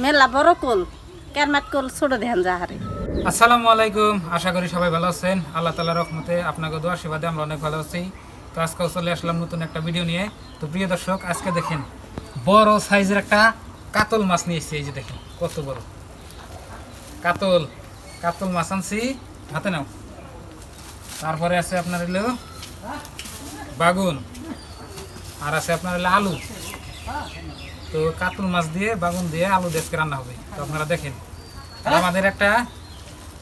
মেলা বড় কোল কেরমাত কোল ছোট দেখান যাহারে। আসসালামু আলাইকুম, আশা করি সবাই ভালো আছেন। আল্লাহ তাআলার রহমতে আপনাকে দোয়া আশীর্বাদে আমরা অনেক ভালো আছি। তো আজকে চলে আসলাম নতুন একটা ভিডিও নিয়ে। তো প্রিয় দর্শক, আজকে দেখেন বড় সাইজের একটা কাতল মাছ নিয়ে এসেছি। এই যে দেখেন কত বড় কাতল কাতল মাছ আনছি, হাতে নাও। তারপরে আছে আপনার হলো বাগুন, আর আছে আপনার হলো আলু। তো কাতল মাছ দিয়ে বাগুন দিয়ে আলু দিয়ে রান্না হবে। তো আপনারা দেখেন, আমাদের একটা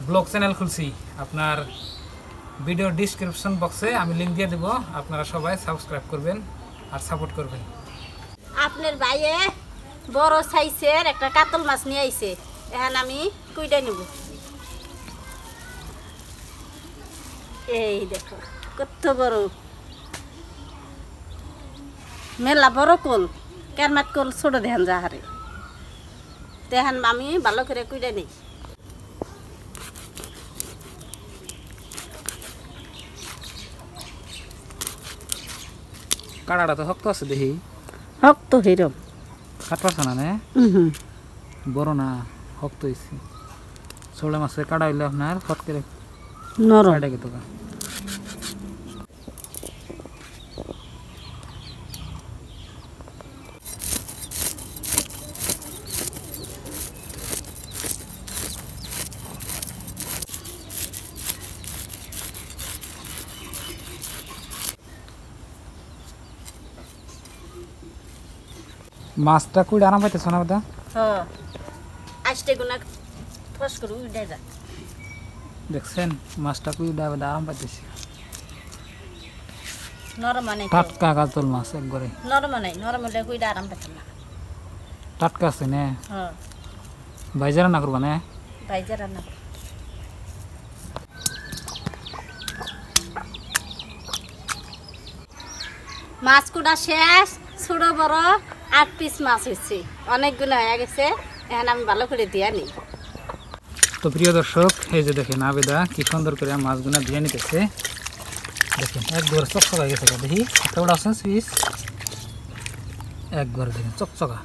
ব্লগ চ্যানেল খুলছি, আপনার ভিডিও ডিসক্রিপশন বক্সে আমি লিঙ্ক দিয়ে দেবো। আপনারা সবাই সাবস্ক্রাইব করবেন আর সাপোর্ট করবেন। আপনার ভাইয়ে বড় সাইজের একটা কাতল মাছ নিয়ে আইছে, এখন আমি কুইটা নিব। এই দেখো কত বড়, মেলা বড় কোল কেরমাত কোল ছোট দেখান যাহারে। দেখেন আমি ভালো করে কুইটা নেই। কাড়াটা তো শক্ত আছে দেখি, শক্ত হিরম কাটপারছে না নে, বড় না শক্ত হয়েছে। ছোড়া মাছের কাটা হইলে আপনার ফট করে নরম। তো মাছটা কুড়ি আরাম পাইতেছ না দাদা? হ্যাঁ, আজকে গুনা ফস করে উঠে যা। দেখছেন মাছটা কুড়ি আরাম পাইতেছি। নরম নাই, টাটকা কাতল মাছ একবারে নরম নাই, নরম হলে কুইটা আরাম পেতাম না। টাটকা আছে নে, হ্যাঁ ভাইজা রান্না করবা না? ভাইজা রান্না করো। মাছ কুটা শেষ, ছোট বড় 8 পিস মাছ হয়েছে, অনেকগুলো হয়ে গেছে। এখন আমি ভালো করে দিয়া নিই। তো প্রিয় দর্শক, এই যে দেখেন আবেদা কি সুন্দর করে মাছগুলো দিয়ে নিতেছে। দেখেন একবার চকচকা হয়ে গেছে, দেখি একটা ওটা আছে পিস একবার দেখেন চকচকা।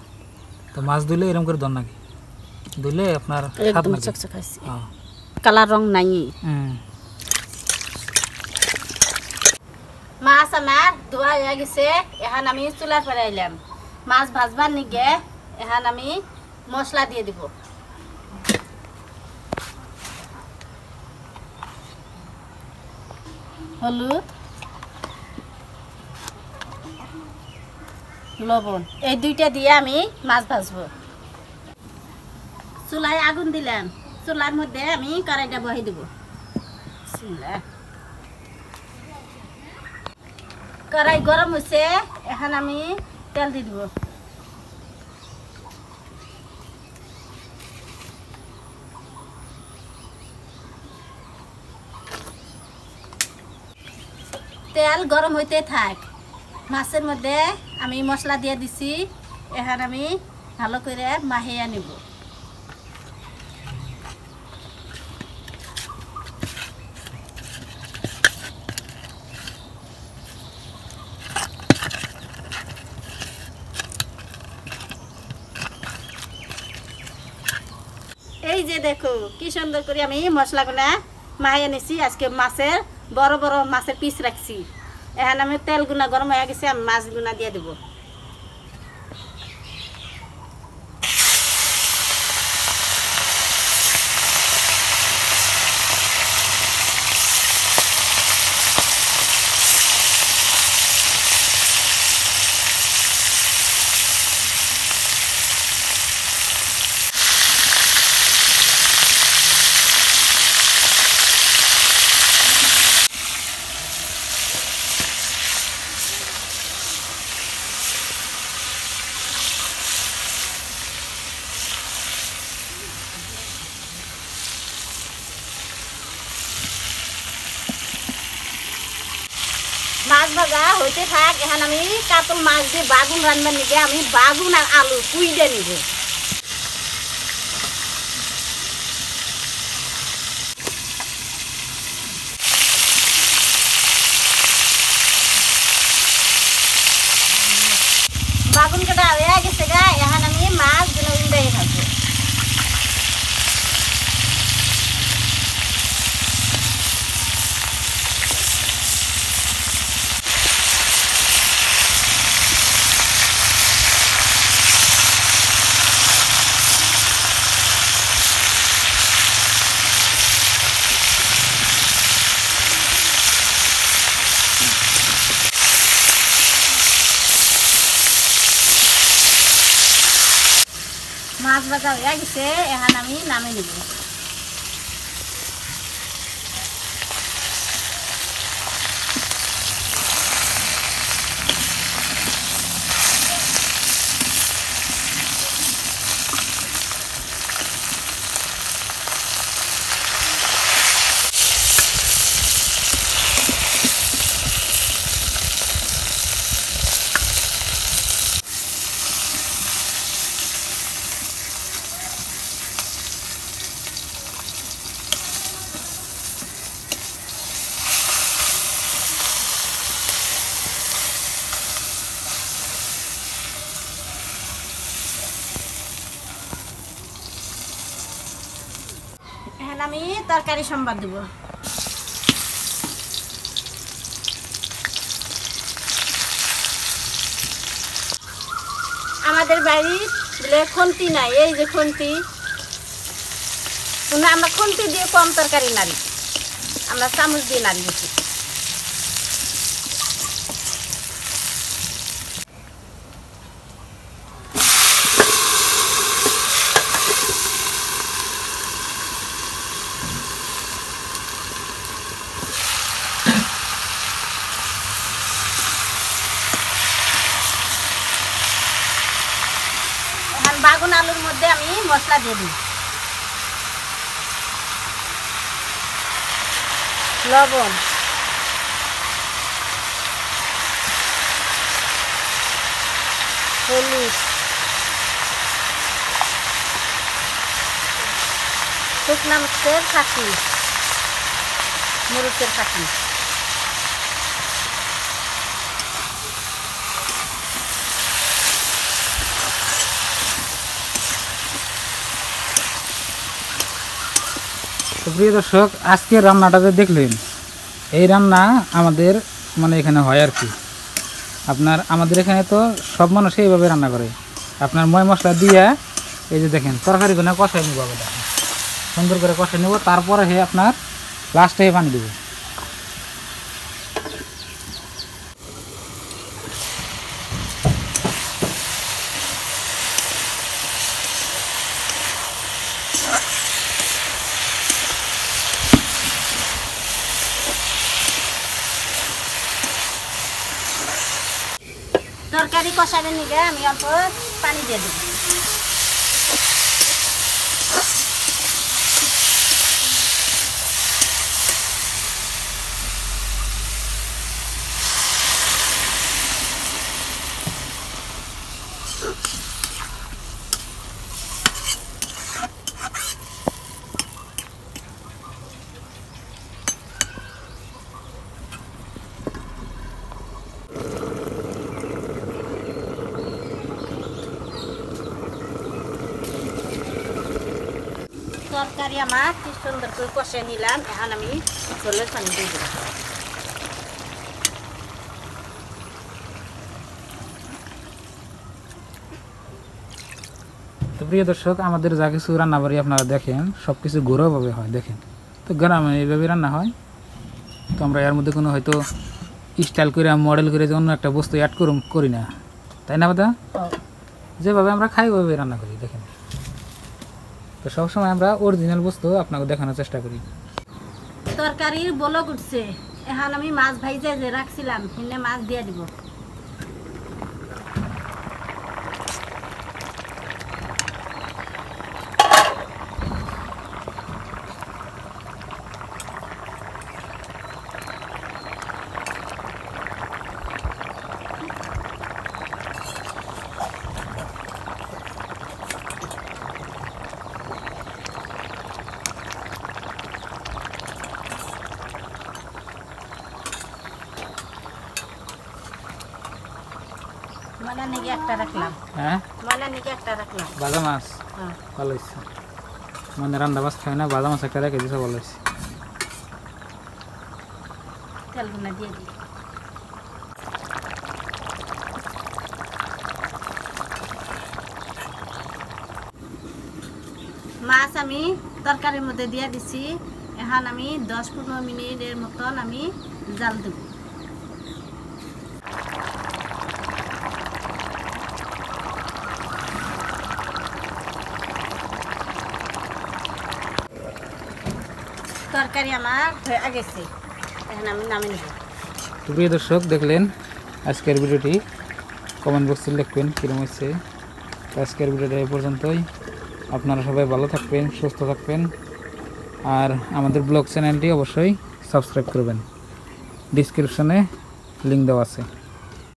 তো মাছ ধুলে এরকম করে দন নাকি ধুলে আপনার একদম চকচকা হয়েছে, কালার রং নাই। মাছ আমার ধোয়া হয়ে গেছে, এখন আমি চুলার পরে আইলাম মাছ ভাজবার নিগে। এখন আমি মশলা দিয়ে দিব। হলুদ, লবণ, এই দুইটা দিয়ে আমি মাছ ভাজবো। চুলায় আগুন দিলাম, চুলার মধ্যে আমি কড়াইটা বসাই দেব। কড়াই গরম হয়েছে, এখন আমি তেল দিয়ে দিব। তেল গরম হইতে থাক, মাছের মধ্যে আমি মশলা দিয়ে দিছি। এখন আমি ভালো করে মাখিয়ে নিব। এই যে দেখো কি সুন্দর করে আমি মশলাগুলা মাখিয়ে নিছি। আজকে মাছের বড় বড় মাছের পিস রাখছি। এখন আমি তেল গুনা গরম হয়ে গেছে, আমি মাছ গুনা দিয়ে দেব। মাছ ভাজা হইতে থাক, এখন আমি কাতল মাছ দিয়ে বাগুন রান্নার নিগে আমি বাগুন আর আলু কুইডে নিব। বাগুন কাটা হয়ে গেছে গা, এখন আমি মাছগুলো উল্টাই থাকবো। মাছ ভাজা হয়ে গেছে, এখন আমি নামিয়ে নেব। এখন আমি তরকারি সম্বাদ দেব। আমাদের বাড়ির খুন্তি নাই, এই যে খুন্তি, আমরা খুন্তি দিয়ে কম তরকারি নাড়ি, আমরা চামচ দিয়ে নাড়ি বেশি। বাগুন আলুর মধ্যে আমি মশলা দিয়ে দিই, লবণ, হলুদ, শুকনা মরিচের ফাঁকি, মরিচের ফাঁকি, তো প্রিয় দর্শক, আজকে রান্নাটা যে দেখলেন, এই রান্না আমাদের মানে এখানে হয় আর কি। আমাদের এখানে তো সব মানুষ এইভাবে রান্না করে, আপনার ময় মশলা দিয়ে এই যে দেখেন তরকারিগুলো কষাই নেব, সুন্দর করে কষাই নেব, তারপরে আপনার লাস্টে পানি দেবো। তরকারি কষাবে নিলে আমি অল্প পানি দিয়ে দেব। তরকারি আমার কি সুন্দর করে কষে নিলাম, এখন আমি ঝোলের পানি দিয়ে দেব। তো প্রিয় দর্শক, আমাদের যা কিছু রান্নাবাড়ি আপনারা দেখেন সব কিছু ঘরোয়াভাবে হয়, দেখেন তো গ্রামে এইভাবে রান্না হয়। তো আমরা এর মধ্যে কোনো হয়তো স্টাইল করে মডেল করে যে অন্য একটা বস্তু অ্যাড করি না, তাই না দাদা? যেভাবে আমরা খাই ওইভাবে রান্না করি, দেখেন। তো সবসময় আমরা অরিজিনাল বস্তু আপনাকে দেখানোর চেষ্টা করি। তরকারির বলক উঠছে, এখন আমি মাছ ভাইজে যে রাখছিলাম এনে মাছ দিয়ে দিব। ময়লা নাকি একটা রাখলাম, হ্যাঁ ময়লা নাকি একটা রাখলাম। ভাজা মাছ হ্যাঁ, ভালো হয়েছে, মানে রান্না মাছ খাই না, ভাজা মাছ একটা রেখে দিয়েছে, ভালো হয়েছে। তেলগুনা দিয়ে দিই। মাছ আমি তরকারির মধ্যে দিয়ে দিছি, এখন আমি 10-15 মিনিটের মতন আমি জাল দেব। তরকারি আমার হয়ে গেছে, এখন আমি নামিয়ে নেব। তো প্রিয় দর্শক দেখলেন আজকের ভিডিওটি, কমেন্ট বক্সে লিখবেন কীরকম হচ্ছে। তো আজকের ভিডিওটা এই পর্যন্তই। আপনারা সবাই ভালো থাকবেন, সুস্থ থাকবেন, আর আমাদের ব্লগ চ্যানেলটি অবশ্যই সাবস্ক্রাইব করবেন। ডিসক্রিপশনে লিঙ্ক দেওয়া আছে।